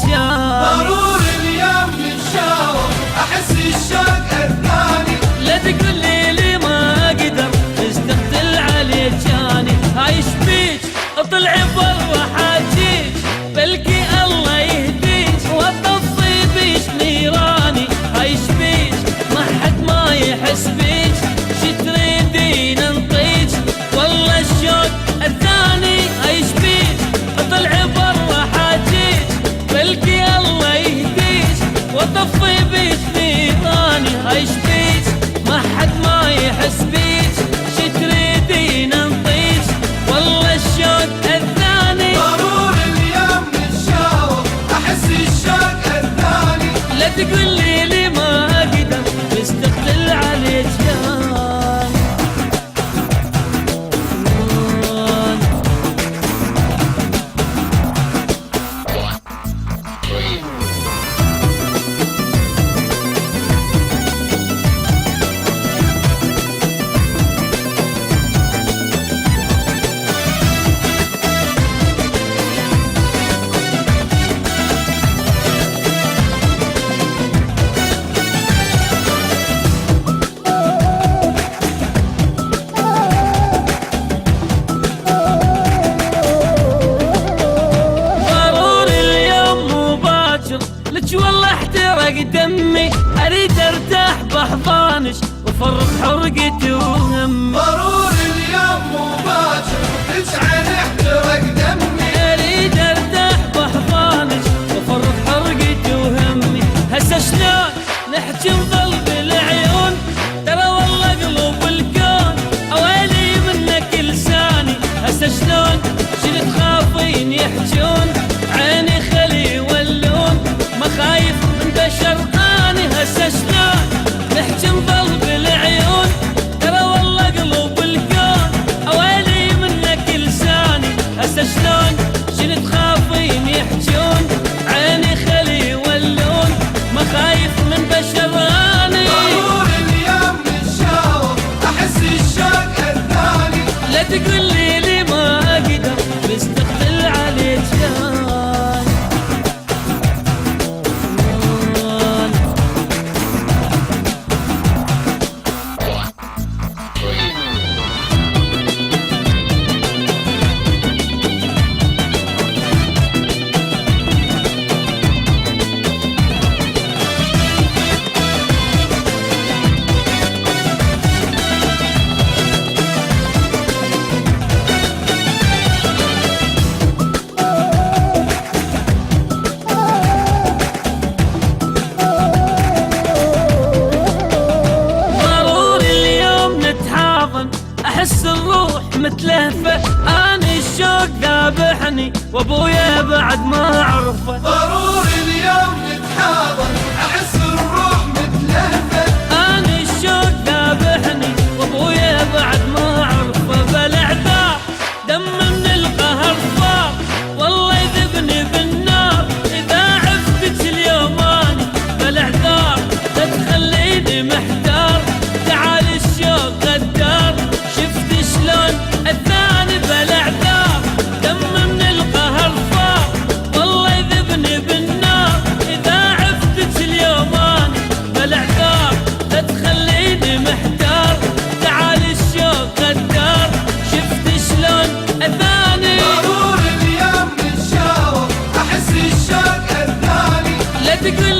الجان. ضرور اليوم نتشاور احس الشوق الثاني. لا تقولي لي ما اقدر مستقتل عليك جاني. عايش بيك اطلع برا حاجيك بلقي الله يهديك واطفي بيك نيراني. عايش بيك ما حد ما يحس بيك شي تريدين انطيك والله الشوق الثاني. عايش بيك اطلع برا حاجيك بلقي الله يهديك واطفي بيك نيراني. عايش بيك ما حد ما يحس بيك شي تريدين انطيك والله الشوق الثاني. ضرور اليوم نتشاور احس الشوق الثاني. لا تقولي لي ما اقدر مستقتل عليك جان. لك والله احترق دمي اريد ارتاح باحضانك وفرغ حرقتي وهمي. ضرور اليوم مو باكر تجعل احترق دمي. اريد ارتاح باحضانك وفرغ حرقتي وهمي. هسه شلون نحكي نظل بالعيون ترى والله قلوب الكون اويلي منك لساني. هسه شلون شنو تخافين يحجون عيني خلي يولون ما خايف من بشر اني. هسه شلون نحكي نظل بالعيون ترى والله قلوب الكون اويلي منك لساني. هسه شلون شنو تخافين يحجون عيني خلي يولون ما خايف من بشر اني. ضرور اليوم نتشاور احس الشوق الثاني. لا تقولي لي ما اقدر مستقتل عليك جان. احس الروح متلهفه اني الشوق ذابحني وابويا بعد ما اعرفه. ضرور اليوم نتحاضن احس الروح متلهفه. اني الشوق ذابحني وابويا بعد ما اعرفه. بالاعذار دم من القهر صار والله يذبني بالنار اذا عفتك اليوم اني. بالاعذار لا تخليني محتار تعال الشوق غدار شفت شلون الثاني. بالاعذار دم من القهر صار والله يذبني بالنار اذا عفتك اليوم اني. بالاعذار لا تخليني محتار تعال الشوق غدار شفت شلون الثاني. ضرور اليوم نتشاور احس الشوق الثاني. لا تقول